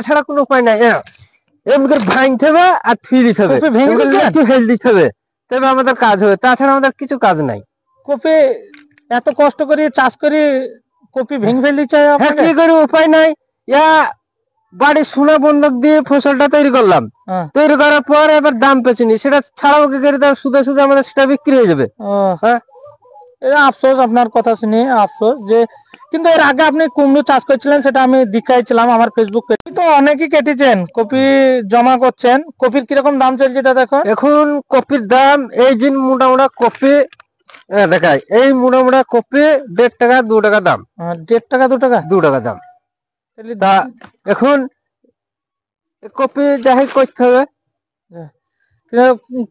ছাড়া কোনো উপায় নাই। এমনি ভাঙতে হবে আর থুই দিতে হবে, ফেল দিতে হবে, তবে আমাদের কাজ হবে, তাছাড়া আমাদের কিছু কাজ নাই। কপি এত কষ্ট করে চাষ করে কপি ভেঙে ফেল দিচ্ছে, কি করে উপায় নাই। বাড়ির সোনা বন্ধক দিয়ে ফসলটা তৈরি করলাম, তৈরি করার পর এবার দাম পেছনি, সেটা ছাড়াও কি করে সুদে সুদে আমাদের সেটা বিক্রি হয়ে যাবে। আফসোস, আপনার কথা শুনে আফসোস যে, কিন্তু এর আগে আপনি কুমড়ো চাষ করছিলেন, সেটা আমি দেখাইছিলাম আমার ফেসবুক পেজ। তো অনেকেই কেটেছেন, কপি জমা করছেন। কপির কিরকম দাম চলছে দাদা এখন? এখন কপির দাম এই যে মোটামুটি কপি দেখায়, এই মোটামুটি কপি 1.5 টাকা 2 টাকা দাম। 1.5 টাকা 2 টাকা 2 টাকা দাম। তা এখন কপি যাই করতে হবে।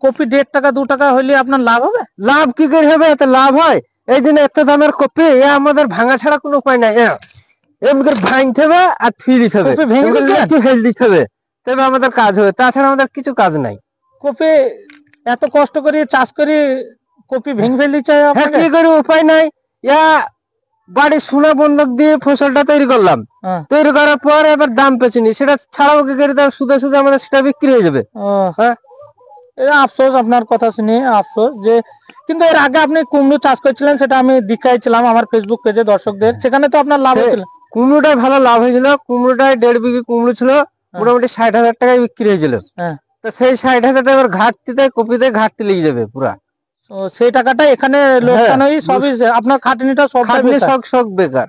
কপি 1.5 টাকা 2 টাকা হইলে আপনার লাভ হবে? লাভ কি করে হবে? এত লাভ হয় এই জন্য এত দামের কপি, আমাদের ভাঙা ছাড়া কোনো উপায় নাই। এমনি ভাঙতে হবে আর থুই দিতে হবে, ফেল দিতে হবে, তবে আমাদের কাজ হবে, তাছাড়া আমাদের কিছু কাজ নাই। কপি এত কষ্ট করে চাষ করে কপি ভেঙে ফেল দিচ্ছে, কি করে উপায় নাই। বাড়ির সোনা বন্ধক দিয়ে ফসলটা তৈরি করলাম, তৈরি করার পর এবার দাম পেছনি, সেটা ছাড়াও কি করে সুদে সুদে আমাদের সেটা বিক্রি হয়ে যাবে। আফসোস, আপনার কথা শুনে আফসোস যে, কিন্তু এর আগে আপনি কুমড়ো চাষ করছিলেন, সেটা আমি দেখাইছিলাম আমার ফেসবুক পেজে দর্শকদের, সেখানে তো আপনার লাভ হয়েছিল। কুমড়োটাই ভালো লাভ হয়েছিল। কুমড়োটায় 1.5 বিঘি কুমড়ো ছিল, মোটামুটি 60,000 টাকায় বিক্রি হয়েছিল। তো সেই 60,000 টাকা এবার ঘাটতিতে কপিতে ঘাটতি লেগে যাবে পুরা। সেই টাকাটা এখানে লোকসান হয়ে সবই আপনার খাটনিটা সব বেকার।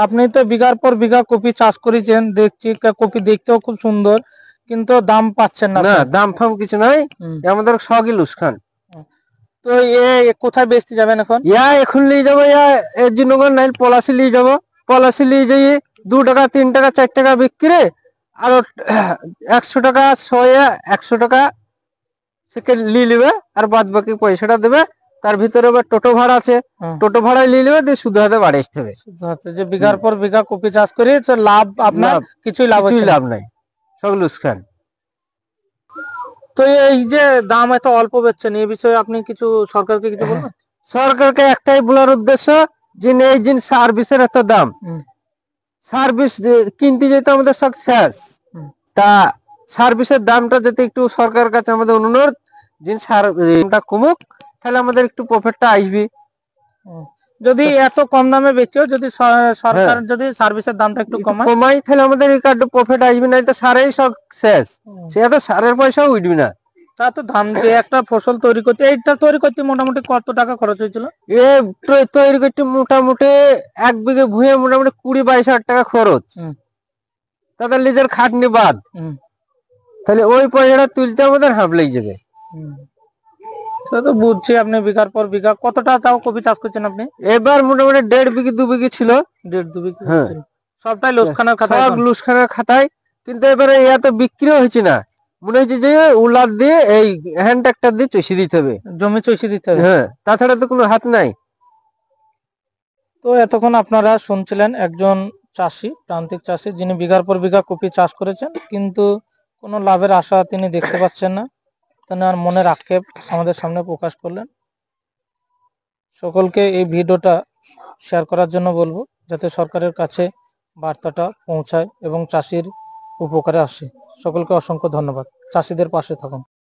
আপনি তো বিঘার পর বিঘা কপি চাষ করেছেন, দেখছি কপি দেখতেও খুব সুন্দর, কিন্তু দাম পাচ্ছেন না। দাম ফাম কিছু নাই, আমাদের সবই লুসখান। তো কোথায় বেচতে যাবেন এখন? এখন নিয়ে যাবো জিনগর নাইল পলাশি নিয়ে যাবো। পলাশি নিয়ে যাই 2 টাকা 3 টাকা 4 টাকা বিক্রি, আর 100 টাকা 100 টাকা সে নিয়ে নেবে, আর বাদ বাকি পয়সাটা দেবে। তার ভিতরে টোটো ভাড়া আছে, টোটো ভাড়ায় নিয়ে নেবে, দিয়ে শুধু হাতে বাড়ি আসতে হবে। যে বিঘার পর বিঘা কপি চাষ করে লাভ আপনার কিছুই লাভ নাই, সব লুসখান। তো এই যে দাম এত অল্প বেচছেন, এই বিষয়ে আপনি কিছু সরকারকে কিছু বলবেন? সরকারকে একটাই বলার উদ্দেশ্য যে এই যে সার্ভিসের এত দাম, সার্ভিস কিনতে যেতে আমাদের সব শেষ। তা সার্ভিসের দামটা যাতে একটু সরকারের কাছে আমাদের অনুরোধ, যে দামটা কমুক, তাহলে আমাদের একটু প্রফিটটা আসবে। যদি এত কম দামে বেচো, যদি সরকার যদি সার্ভিসের দামটা একটু কমাই, তাহলে আমাদের একটু প্রফিট আসবে, না তো সারেই সব শেষ, সে তো সারের পয়সাও উঠবে না। তা তো ধান দিয়ে একটা ফসল তৈরি করতে, এইটা তৈরি করতে মোটামুটি কত টাকা খরচ হয়েছিল? তৈরি করতে মোটামুটি 1 বিঘে ভুঁয়ে মোটামুটি 20-22 হাজার টাকা খরচ, তাদের নিজের খাটনি বাদ। তাহলে ওই পয়সাটা তুলতে আমাদের হাঁপ লেগে যাবে। তো বুঝছি, আপনি বিঘার পর বিঘা কতটা তাও কপি চাষ করছেন আপনি? এবার মোটামুটি 1.5 বিঘি 2 বিঘি ছিল। 1.5 2 বিঘি সবটাই লোকসানের খাতায়, সব লোকসানের খাতায়। কিন্তু এবারে এত বিক্রি হয়েছে না, মনে হচ্ছে যে উলাদ দিয়ে এই হ্যান্ড ট্রাক্টর দিয়ে চষে দিতে হবে, জমি চষে দিতে হবে। তাছাড়া তো কোনো হাত নাই। তো এতক্ষণ আপনারা শুনছিলেন একজন চাষি, প্রান্তিক চাষি, যিনি বিঘার পর বিঘা কপি চাষ করেছেন, কিন্তু কোনো লাভের আশা তিনি দেখতে পাচ্ছেন না। তার মনের আক্ষেপ আমাদের সামনে প্রকাশ করলেন। সকলকে এই ভিডিওটা শেয়ার করার জন্য বলবো, যাতে সরকারের কাছে বার্তাটা পৌঁছায় এবং চাষির উপকারে আসে। সকলকে অসংখ্য ধন্যবাদ। চাষিদের পাশে থাকুন।